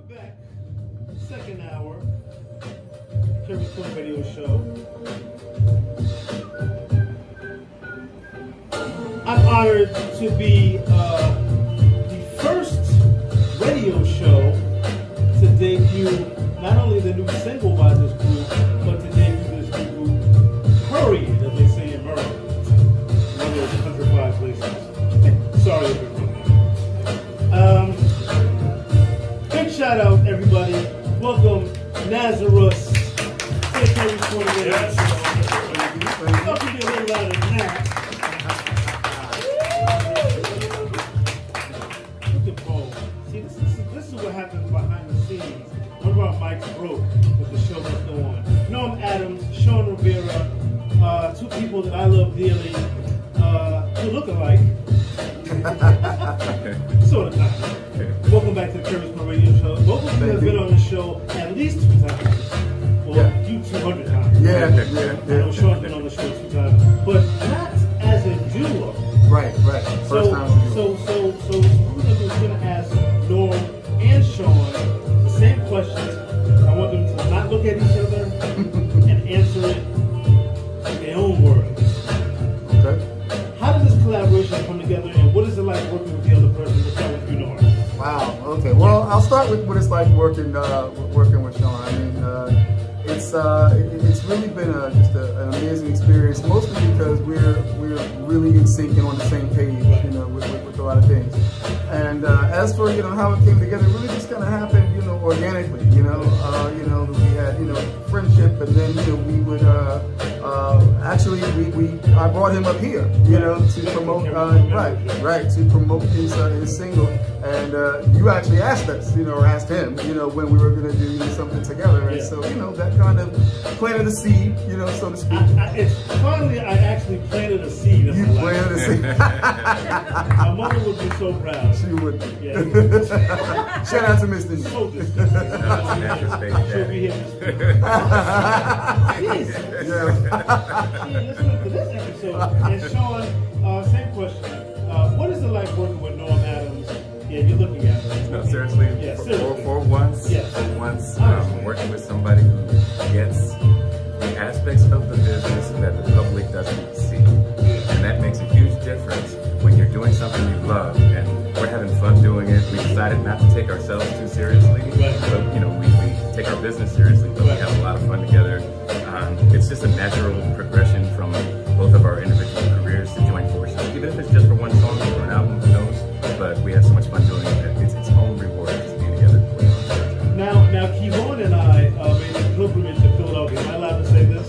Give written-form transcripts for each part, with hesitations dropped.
back. Second hour. Keri's Fun Radio Show. I'm honored to be the first radio show to debut not only the new single by this group, but to debut this new group, period, as they say in Maryland. One of those countrified places. Sorry, everyone. Big shout out, everybody. Welcome, NASRUS. Keri's Fun Radio Show. Y'all can be a little louder than that. Look at Paul. See, this is what happens behind the scenes. One of our mics broke, but the show must go on. Norm Adams, Sean Rivera, two people that I love dearly, who look alike. Sort of kind of. Welcome back to the Keri's Fun Radio Show. Both of you have been on the show at least 2 times. Well, you 200 times. Yeah. I know Sean's been on the show 2 times, but not as a duo. Right. First time. So we're going to ask Norm and Sean the same questions. I want them to not look at each other and answer it in their own words. Okay. How did this collaboration come together, and what is it like working with the other person? Let's start with you, Norm. Wow. Okay. Well, I'll start with what it's like working with Sean. I mean, it's really been just an amazing experience, mostly because we're really in sync and on the same page, you know, with a lot of things. And as for how it came together, it really just kind of happened, organically. We had friendship, and then we would actually I brought him up here, to promote to promote his single. And you actually asked us, or asked him, when we were going to do something together. And so, that kind of planted a seed, so to speak. It's finally, I actually planted a seed. You planted a seed. My mother would be so proud. She would be. Yeah. Shout out to Miss Denise. So She'll be here. Jeez. Yeah. Listening to this episode. And Sean, same question. What is it like working with Norm Adams? Yeah, you're looking at it. No, seriously. Yeah, For once, working with somebody who gets the aspects of the business that the public doesn't see. And that makes a huge difference when you're doing something you love. And we're having fun doing it. We decided not to take ourselves too seriously. So, we take our business seriously, but we have a lot of fun together. It's just a natural progression from both of our individual careers to join forces. Even if it's just for one song or an album, who knows? But we have so much fun doing it. It's its own reward just being together. Now, Kevon and I made a pilgrimage to Philadelphia. Am I allowed to say this?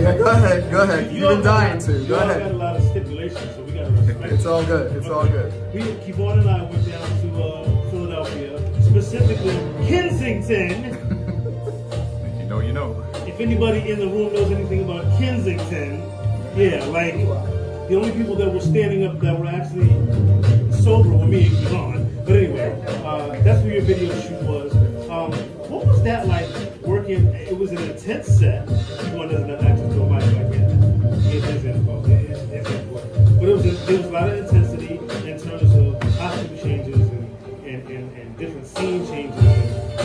Yeah, go ahead. You've been dying to. Go ahead. Got a lot of stipulations, so we got to respect It's all good. It's all good. Kevon and I went down to Philadelphia, specifically Kensington. You know. If anybody in the room knows anything about Kensington, the only people that were standing up that were actually sober were me and Kevon. But anyway, that's where your video shoot was. What was that like working? It was an intense set. Kevon doesn't have access to a mic like that. It is important. But it was a lot of intensity in terms of costume changes and different scene changes.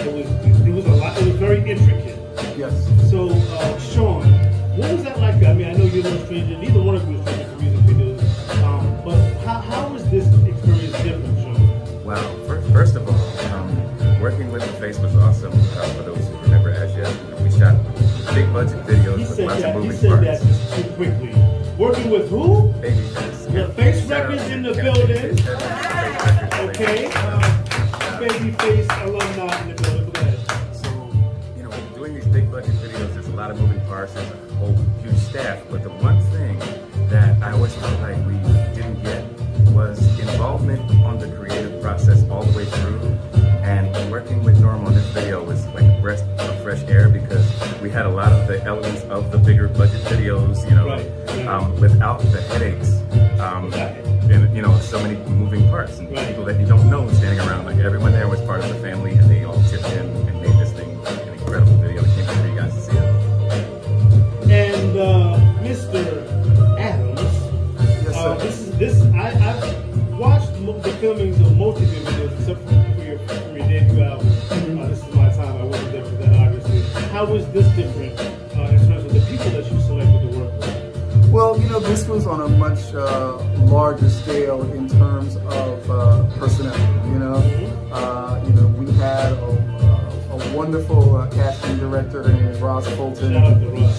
It was a lot. It was very intricate. Yes. So, Sean, what was that like? I mean, I know you're no stranger. Neither one of you is stranger to music videos. But how was this experience different, Sean? Wow. First of all, working with The Face was awesome. For those who remember as yet, we shot big budget videos with lots of moving parts. He said that just too quickly. Working with who? Babyface. The Face Records in the building. Okay. Babyface alumni in the building. Go ahead. Doing these big budget videos, there's a lot of moving parts, there's a whole huge staff, but the one thing that I always felt like we didn't get was involvement on the creative process all the way through. And working with Norm on this video was like a breath of fresh air, because we had a lot of the elements of the bigger budget videos, without the headaches. And so many moving parts and people that you don't know standing around. Like, everyone there was part of the family, and they all chipped in and made this thing an incredible video. I can't wait for you guys to see it. And Mr. Adams, I've watched the filmings of most of your videos, except for your debut album, how is this different in terms of the people that you selected to work with? Well, you know, this was on a much larger scale in terms of personnel. You know, we had a wonderful casting director. Her name is Roz Fulton.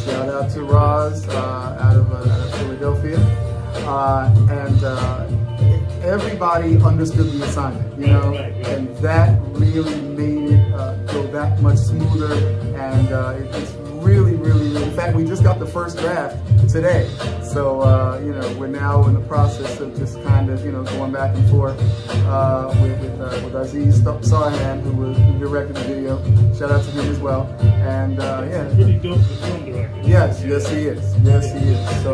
Shout out to Roz out of Philadelphia, and everybody understood the assignment. You know, and that really made it go that much smoother, and it's really, in fact, we just got the first draft today. So, we're now in the process of just kind of, going back and forth with Aziz Sarhan, who directed the video. Shout out to him as well. And, yeah. Pretty dope film director. Yes, he is. Yes, he is. So,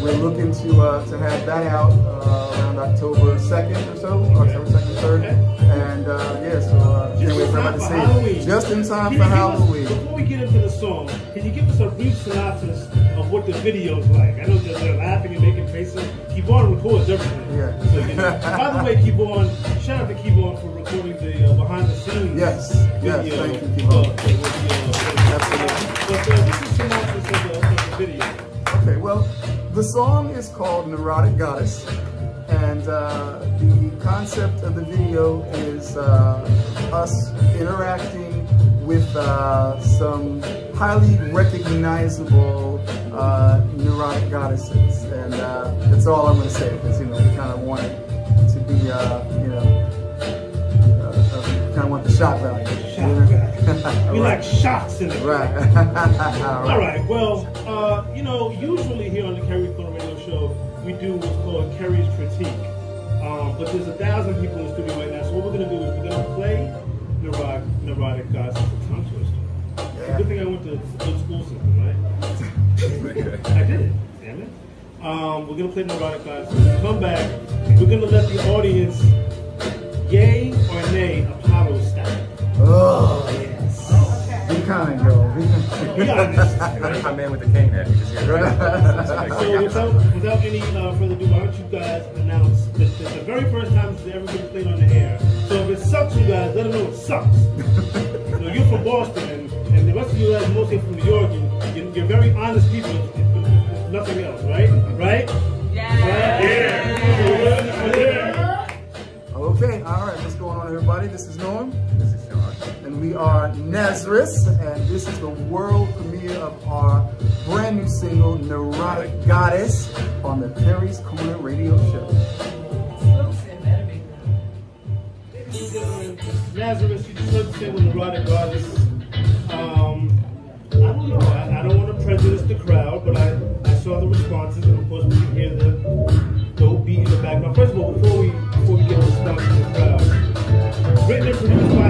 we're looking to have that out around October 2nd or so, October 2nd, 3rd. And, yeah, so can't wait for everybody to see it. Just in time for Halloween. Before we get into the song, can you give us a brief synopsis of what the video's like? I know that they're laughing and making faces. Keyboard records everything. Yeah. So, by the way, Keyboard, shout out to Keyboard for recording the behind the scenes video. Yes, thank you, Keyboard. Absolutely. But this is synopsis of the video. Okay, well, the song is called Neurotic Goddess, and the concept of the video is us interacting with some highly recognizable neurotic goddesses, and that's all I'm going to say, because we kind of want it to be, kind of want the shock value. We like shocks in it. Right. All right. Well, usually here on the Keri Korner Radio Show, we do what's called Keri's Critique. But there's 1,000 people in the studio right now, so what we're going to do is we're going to play Neurotic Goddess. It's a tongue twister. Yeah. Good thing I went to good school system, right? I did it. Damn it. We're going to play Neurotic Goddess. When we come back, we're going to let the audience yay or nay Apollo style. Oh, yes. Be kind, girl. Be honest. My man with the cane hat. So without any further ado, why don't you guys announce that this is the very first time this has ever been played on the air. So if it sucks, you guys, let them know it sucks. You're from Boston, and the rest of you guys mostly from New York, and you're very honest people, if nothing else, right? Right? Yeah. Okay, all right, what's going on, everybody? This is Norm. This is Sean. And we are NASRUS, and this is the world premiere of our brand new single, Neurotic Goddess, on the Keri's Korner Radio Show. NASRUS, you just heard the single, Neurotic Goddess. I don't know, I don't want to prejudice the crowd, but I saw the responses, and of course we can hear the dope beat in the background. First of all, before we get a response from the crowd, written and produced by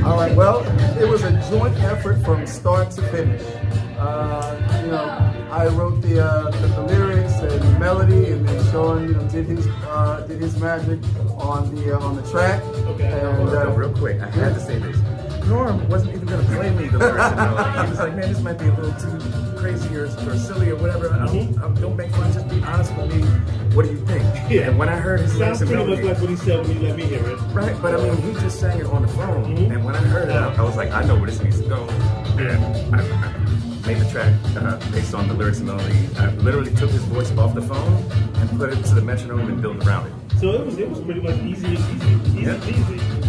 how. All right, well, it was a joint effort from start to finish. I wrote the lyrics and the melody, and then Sean, did his magic on the track. Okay. And real quick, I had to say this. Norm wasn't even going to play me the lyrics and melody. He was like, man, this might be a little too crazy or silly or whatever. Don't make fun, just be honest with me. What do you think? Yeah. And when I heard his lyrics and melody, sounds pretty much like what he said when you let me hear it. Right, but I mean, he just sang it on the phone. And when I heard it, I was like, I know where this needs to go. And I made the track based on the lyrics and melody. I literally took his voice off the phone and put it to the metronome and built around it. So it was pretty much easy.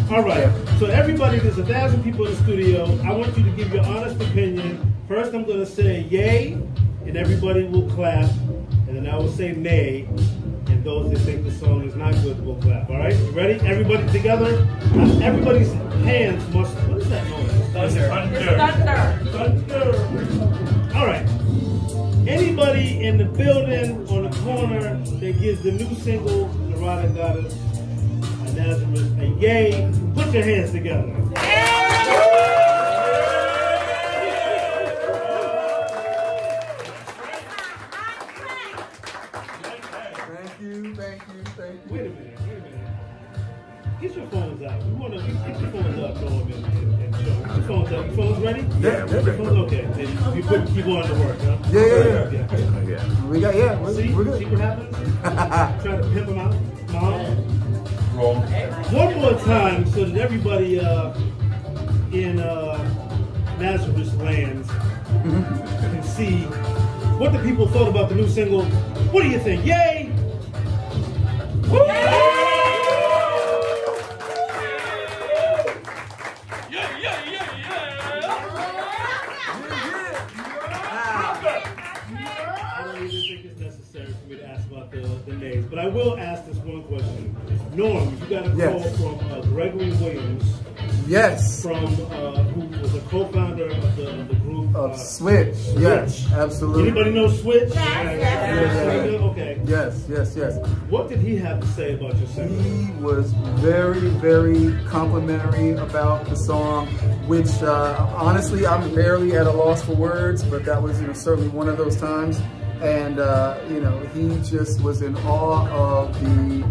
All right. Yeah. So everybody, there's 1,000 people in the studio. I want you to give your honest opinion. First, I'm going to say yay, and everybody will clap, and then I will say nay, and those that think the song is not good will clap. All right? You ready? Everybody together. Everybody's hands must. What is that noise? Thunder. All right. Anybody in the building on the corner that gives the new single, Neurotic Goddess, and NASRUS, a yay, put your hands together. Thank you. Wait a minute. Get your phones out. We want to get your phones up, Norm, and show. Your phones up. Your phones ready? Yeah. Your phones okay. Then you put the keyboard to work, huh? Yeah. We're good. See what happens? Try to pimp them out. One more time so that everybody in NASRUS lands and see what the people thought about the new single. What do you think? Yay! Woo! But I will ask this one question. Norm, you got a call from Gregory Williams. Yes. From who was a co-founder of the group of Switch. Yes, absolutely. Anybody know Switch? Yeah. Okay. Yes. What did he have to say about your single? He was very, very complimentary about the song, which honestly I'm barely at a loss for words, but that was certainly one of those times. And he just was in awe of the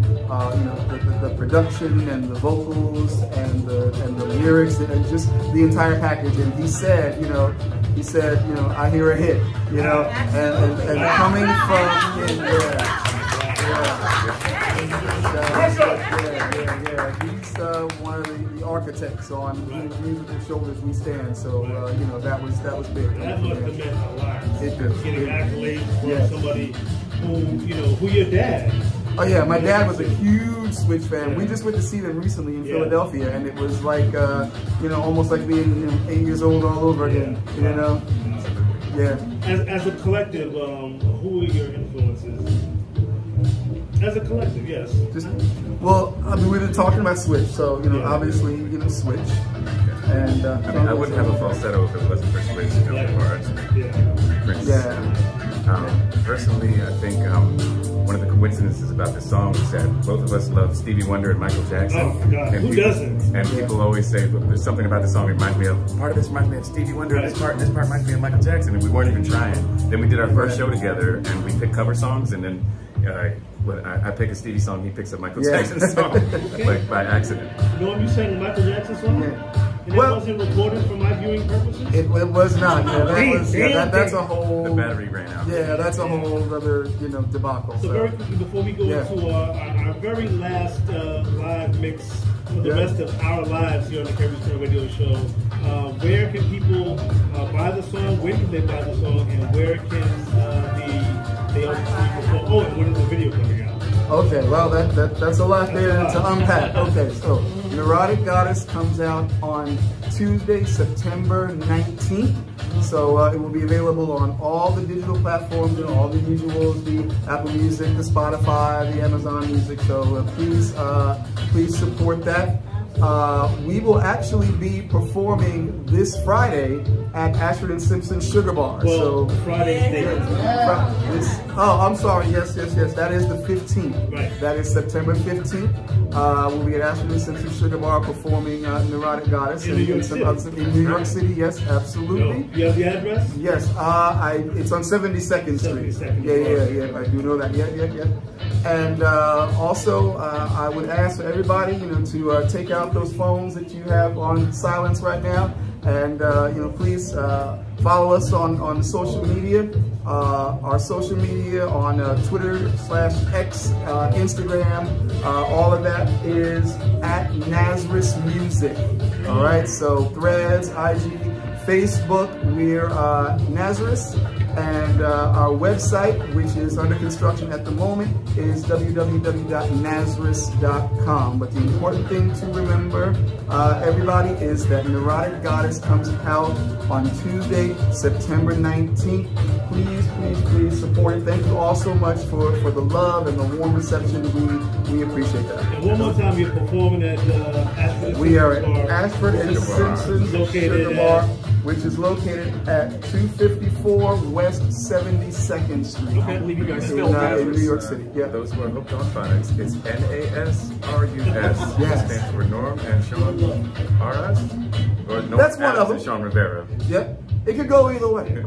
production and the vocals and the lyrics and just the entire package. And he said, I hear a hit, and coming from he's one of the architects on whose musical shoulders we stand. So that was big. That must have meant a lot. It did. Getting accolades from somebody who your dad. Oh yeah, my dad was a huge Switch fan. We just went to see them recently in Philadelphia, and it was like almost like being 8 years old all over again. Yeah. As a collective, who are your influences? As a collective, yes. We've been talking about Switch, so obviously Switch. And I wouldn't have a falsetto if it wasn't for Switch parts. Personally, I think one of the coincidences about this song is that both of us love Stevie Wonder and Michael Jackson. Oh my God, who doesn't? And people always say, there's something about the song that reminds me of, part of this reminds me of Stevie Wonder, this part reminds me of Michael Jackson, and we weren't even trying. Then we did our first show together, and we picked cover songs, and then I pick a Stevie song, he picks a Michael Jackson song, like by accident. You sang a Michael Jackson song? Yeah. And it wasn't recorded for my viewing purposes? It was not. That's a whole... The battery ran out. Yeah, that's a whole other, debacle. So very quickly, before we go into our very last live mix for the rest of our lives here on the Keri Radio Show, where can people buy the song? When can they buy the song? And where can they also see you perform? Oh, and when is the video coming out? Okay, well, that's a lot there to unpack. Okay, so Neurotic Goddess comes out on Tuesday, September 19th. So it will be available on all the digital platforms, all the usuals, the Apple Music, the Spotify, the Amazon Music. So please support that. We will actually be performing this Friday at Ashford and Simpson Sugar Bar. Well, so Friday's date. I'm sorry. Yes. That is the 15th. Right. That is September 15th. We'll be at Ashford and Simpson Sugar Bar performing Neurotic Goddess in New York City. Yes, absolutely. You have the address? Yes. It's on 72nd Street. Yeah. I do know that. Yeah. And also, I would ask for everybody, to take out those phones that you have on silence right now, and please follow us on social media. Our social media on Twitter/X, Instagram, all of that is at NASRUS Music. All right, so Threads, IG, Facebook, we're NASRUS. And our website, which is under construction at the moment, is www.nasrus.com. But the important thing to remember, everybody, is that Neurotic Goddess comes out on Tuesday, September 19th. Please support it. Thank you all so much for the love and the warm reception. We appreciate that. And one more time, you're performing at Ashford. We are at Ashford and Simpson Sugar Bar, which is located at 254 West 72nd Street. Okay, in New York City. Yeah. Those who are hooked on phonics, it's NASRUS. Yes. Stands for Norm and Sean R.S. Or Norm That's one of them. and Sean Rivera. Yep. It could go either way.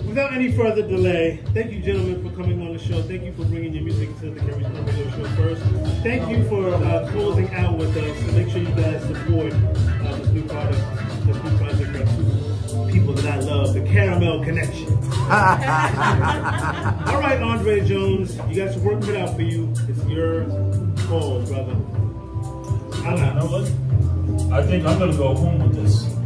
Without any further delay, thank you, gentlemen, for coming on the show. Thank you for bringing your music to the Keri Radio Show first. Thank you for closing out with us. So make sure you guys support this new project by two people that I love, the Caramel Connection. All right, Andre Jones, you got some work cut out for you. It's your call, brother. You know what? I I think I'm gonna go home with this.